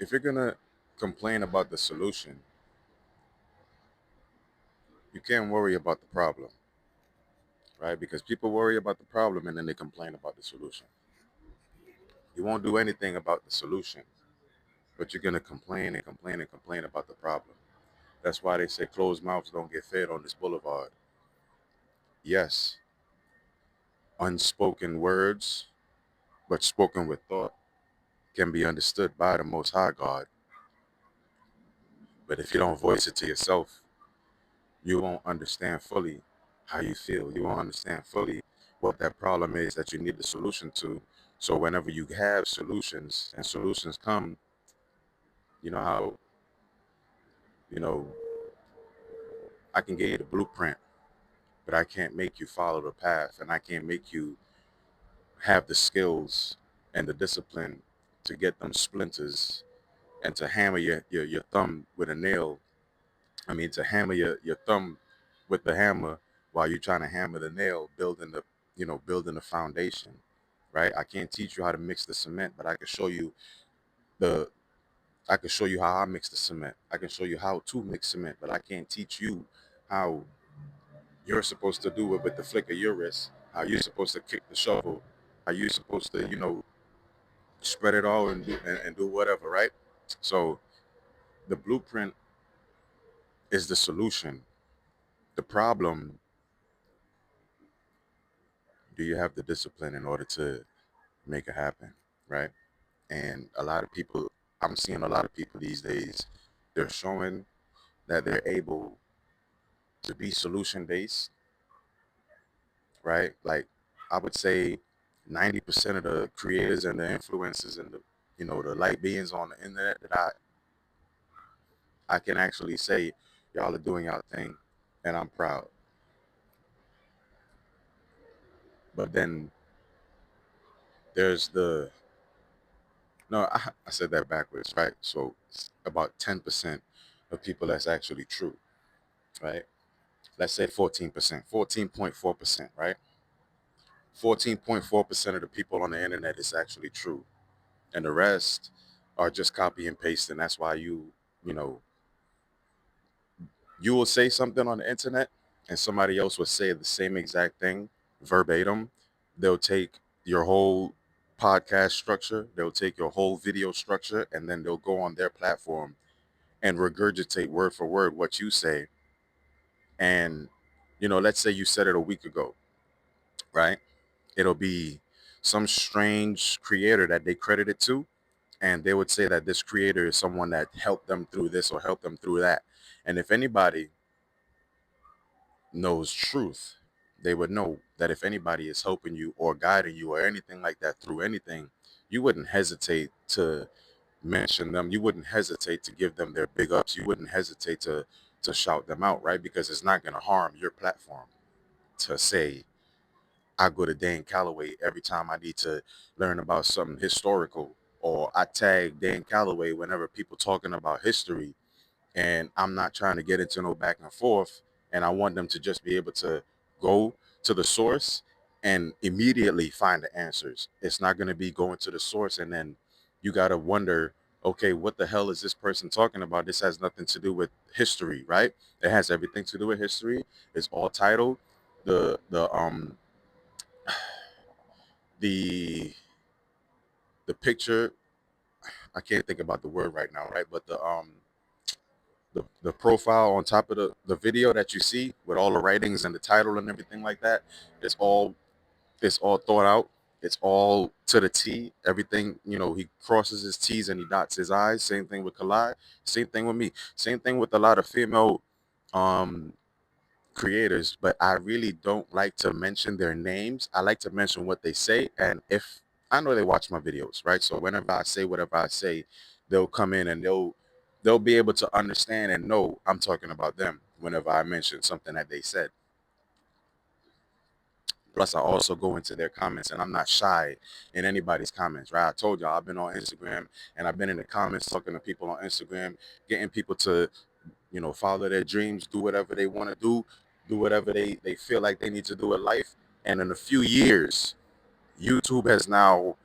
if you're gonna complain about the solution, you can't worry about the problem, right? Because people worry about the problem and then they complain about the solution. You won't do anything about the solution, but you're gonna complain and complain and complain about the problem. That's why they say closed mouths don't get fed on this boulevard. Yes, unspoken words, but spoken with thought, can be understood by the Most High God. But if you don't voice it to yourself, you won't understand fully how you feel. You won't understand fully what that problem is that you need the solution to. So whenever you have solutions and solutions come, you know how, you know, I can give you the blueprint, but I can't make you follow the path, and I can't make you have the skills and the discipline to get them splinters and to hammer your thumb with a nail. I mean, to hammer your thumb with the hammer while you're trying to hammer the nail, building the foundation, right? I can't teach you how to mix the cement, but the I can show you how I mix the cement. I can show you how to mix cement, but I can't teach you how you're supposed to do it with the flick of your wrist, how you're supposed to kick the shovel, how you're supposed to, spread it all and do whatever, right? So the blueprint is the solution. The problem, do you have the discipline in order to make it happen, right? And a lot of people, I'm seeing a lot of people these days, they're showing that they're able to be solution based, right? Like I would say 90% of the creators and the influencers and the light beings on the internet that I can actually say y'all are doing y'all thing and I'm proud. But then there's no, I said that backwards, right? So it's about 10% of people that's actually true, right? Let's say 14%, 14.4%, right? 14.4% of the people on the internet is actually true. And the rest are just copy and paste. And that's why you know, you will say something on the internet and somebody else will say the same exact thing verbatim. They'll take your whole podcast structure, they'll take your whole video structure, and then they'll go on their platform and regurgitate word for word what you say. And, let's say you said it a week ago, right? It'll be some strange creator that they credit it to. And they would say that this creator is someone that helped them through this or helped them through that. And if anybody knows truth, they would know that if anybody is helping you or guiding you or anything like that through anything, you wouldn't hesitate to mention them. You wouldn't hesitate to give them their big ups. You wouldn't hesitate to shout them out, right? Because it's not going to harm your platform to say, I go to Dan Calloway every time I need to learn about something historical, or I tag Dan Calloway whenever people talking about history, and I'm not trying to get into no back and forth, and I want them to just be able to go to the source and immediately find the answers. It's not going to be going to the source and then you got to wonder, okay, what the hell is this person talking about? This has nothing to do with history, right? It has everything to do with history. It's all titled. The the um the the picture, I can't think about the word right now, right? But the profile on top of the video that you see with all the writings and the title and everything like that, it's all it's all thought out. It's all to the T. Everything, he crosses his T's and he dots his I's. Same thing with Kalai. Same thing with me. Same thing with a lot of female um creators, but I really don't like to mention their names. I like to mention what they say. And if I know they watch my videos, right? So whenever I say whatever I say, they'll come in and they'll be able to understand and know I'm talking about them whenever I mention something that they said. Plus, I also go into their comments and I'm not shy in anybody's comments, right? I told y'all I've been on Instagram and I've been in the comments talking to people on Instagram, getting people to, follow their dreams, do whatever they want to do whatever they feel like they need to do in life. And in a few years, YouTube has now